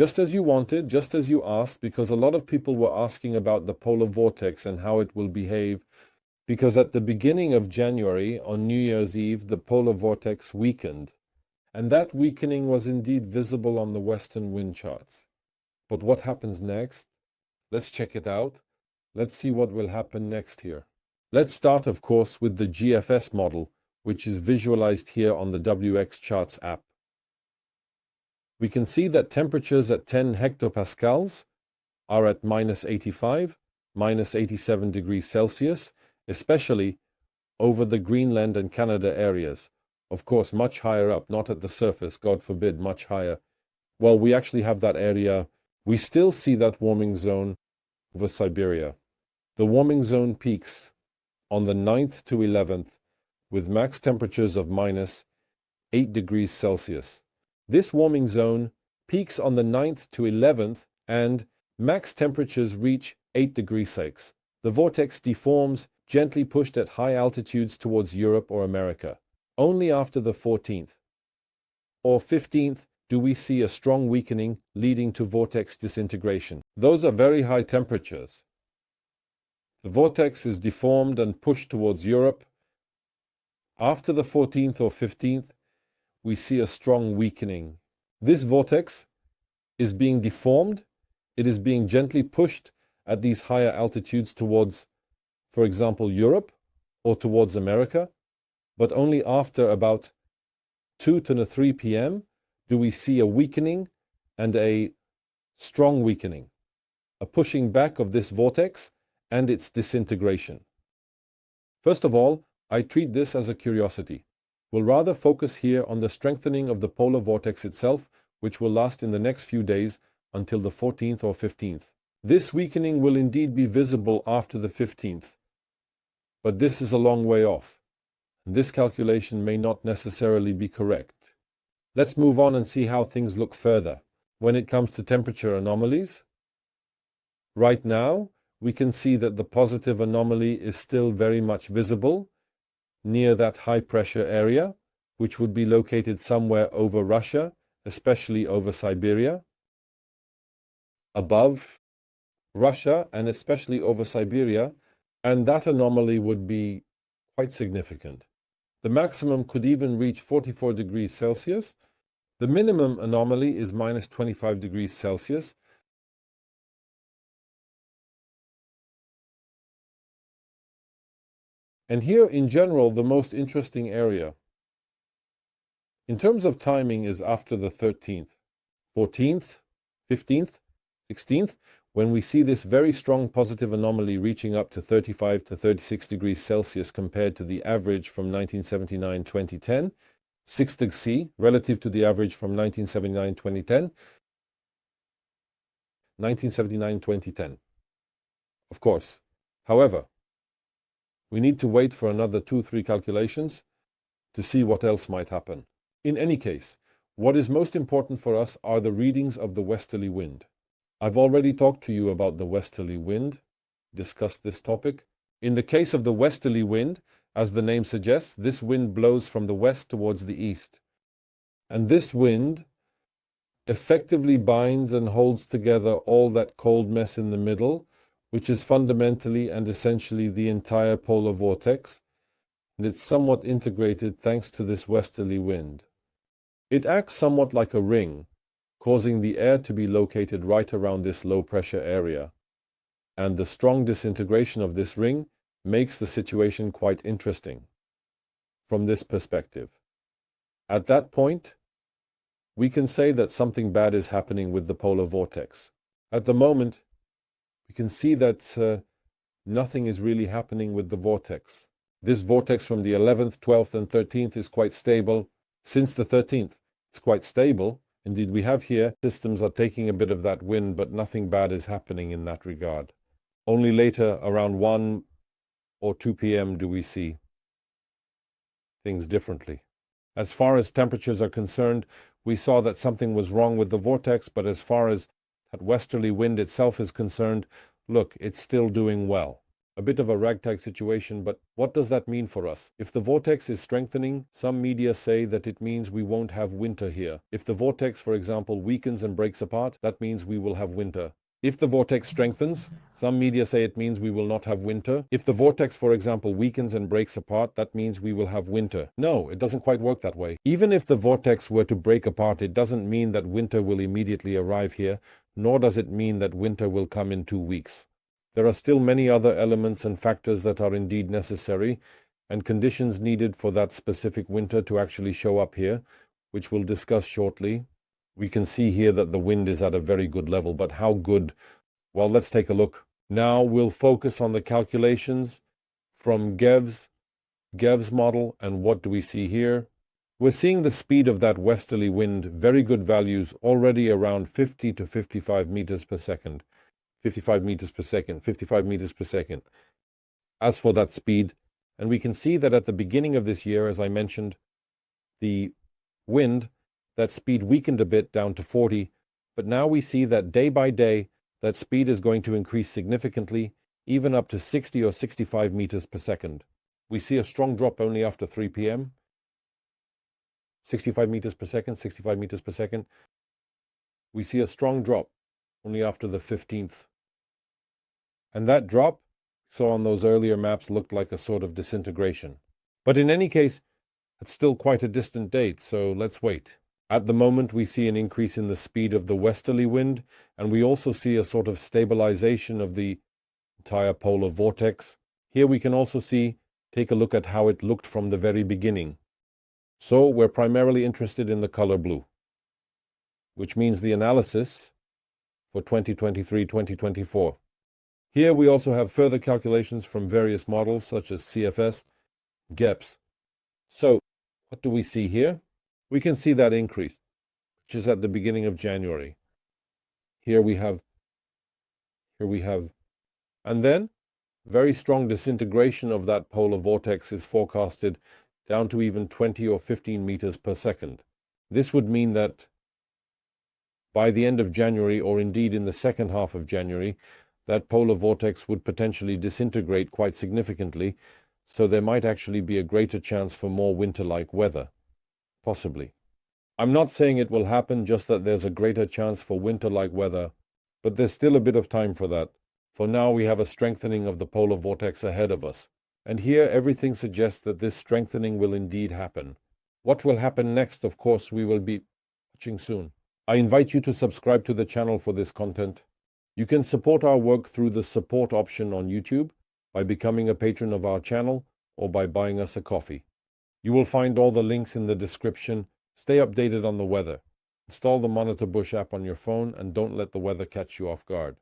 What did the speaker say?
Just as you wanted, just as you asked, because a lot of people were asking about the polar vortex and how it will behave, because at the beginning of January, on New Year's Eve, the polar vortex weakened, and that weakening was indeed visible on the western wind charts. But what happens next? Let's check it out. Let's see what will happen next here. Let's start, of course, with the GFS model, which is visualized here on the WX Charts app. We can see that temperatures at 10 hectopascals are at -85, -87 degrees Celsius, especially over the Greenland and Canada areas. Of course, much higher up, not at the surface, God forbid, much higher. Well, we actually have that area. We still see that warming zone over Siberia. The warming zone peaks on the 9th to 11th with max temperatures of -8 degrees Celsius. This warming zone peaks on the 9th to 11th and max temperatures reach 8 degrees Celsius. The vortex deforms, gently pushed at high altitudes towards Europe or America. Only after the 14th or 15th do we see a strong weakening leading to vortex disintegration. Those are very high temperatures. The vortex is deformed and pushed towards Europe. After the 14th or 15th, we see a strong weakening. This vortex is being deformed. It is being gently pushed at these higher altitudes towards, for example, Europe or towards America, but only after about 2 to 3 p.m. do we see a weakening and a strong weakening, a pushing back of this vortex and its disintegration. First of all, I treat this as a curiosity. We'll rather focus here on the strengthening of the polar vortex itself, which will last in the next few days until the 14th or 15th. This weakening will indeed be visible after the 15th, but this is a long way off, and this calculation may not necessarily be correct. Let's move on and see how things look further. When it comes to temperature anomalies, right now, we can see that the positive anomaly is still very much visible near that high-pressure area, which would be located somewhere over Russia, especially over Siberia. Above Russia and especially over Siberia, and that anomaly would be quite significant. The maximum could even reach 44 degrees Celsius. The minimum anomaly is -25 degrees Celsius. And here, in general, the most interesting area, in terms of timing, is after the 13th, 14th, 15th, 16th, when we see this very strong positive anomaly reaching up to 35 to 36 degrees Celsius compared to the average from 1979-2010, 6 degrees C relative to the average from 1979-2010, 1979-2010. Of course. However, we need to wait for another 2-3 calculations to see what else might happen. In any case, what is most important for us are the readings of the westerly wind. I've already talked to you about the westerly wind, discussed this topic. In the case of the westerly wind, as the name suggests, this wind blows from the west towards the east. And this wind effectively binds and holds together all that cold mess in the middle, which is fundamentally and essentially the entire polar vortex, and it's somewhat integrated thanks to this westerly wind. It acts somewhat like a ring, causing the air to be located right around this low-pressure area, and the strong disintegration of this ring makes the situation quite interesting from this perspective. At that point, we can say that something bad is happening with the polar vortex. At the moment, we can see that nothing is really happening with the vortex. This vortex from the 11th, 12th, and 13th is quite stable. Since the 13th, it's quite stable. Indeed, we have here systems are taking a bit of that wind, but nothing bad is happening in that regard. Only later, around 1 or 2 p.m., do we see things differently. As far as temperatures are concerned, we saw that something was wrong with the vortex, but as far as that westerly wind itself is concerned, look, it's still doing well. A bit of a ragtag situation, but what does that mean for us? If the vortex is strengthening, some media say that it means we won't have winter here. If the vortex, for example, weakens and breaks apart, that means we will have winter. If the vortex strengthens, some media say it means we will not have winter. If the vortex, for example, weakens and breaks apart, that means we will have winter. No, it doesn't quite work that way. Even if the vortex were to break apart, it doesn't mean that winter will immediately arrive here, nor does it mean that winter will come in 2 weeks. There are still many other elements and factors that are indeed necessary, and conditions needed for that specific winter to actually show up here, which we'll discuss shortly. We can see here that the wind is at a very good level, but how good? Well, let's take a look. Now we'll focus on the calculations from Gev's model, and what do we see here? We're seeing the speed of that westerly wind, very good values, already around 50 to 55 meters per second. 55 meters per second, 55 meters per second. As for that speed, and we can see that at the beginning of this year, as I mentioned, the wind, that speed weakened a bit down to 40, but now we see that day by day, that speed is going to increase significantly, even up to 60 or 65 meters per second. We see a strong drop only after 3 p.m. 65 meters per second, 65 meters per second. We see a strong drop only after the 15th. And that drop, saw on those earlier maps, looked like a sort of disintegration. But in any case, it's still quite a distant date, so let's wait. At the moment, we see an increase in the speed of the westerly wind, and we also see a sort of stabilization of the entire polar vortex. Here we can also take a look at how it looked from the very beginning. So we're primarily interested in the color blue, which means the analysis for 2023-2024. Here we also have further calculations from various models such as CFS, GEPS. So what do we see here? We can see that increase, which is at the beginning of January. Here we have, and then very strong disintegration of that polar vortex is forecasted down to even 20 or 15 meters per second. This would mean that by the end of January, or indeed in the second half of January, that polar vortex would potentially disintegrate quite significantly, so there might actually be a greater chance for more winter-like weather. Possibly. I'm not saying it will happen, just that there's a greater chance for winter-like weather, but there's still a bit of time for that. For now, we have a strengthening of the polar vortex ahead of us. And here, everything suggests that this strengthening will indeed happen. What will happen next, of course, we will be watching soon. I invite you to subscribe to the channel for this content. You can support our work through the support option on YouTube, by becoming a patron of our channel, or by buying us a coffee. You will find all the links in the description. Stay updated on the weather. Install the Monitor Bush app on your phone, and don't let the weather catch you off guard.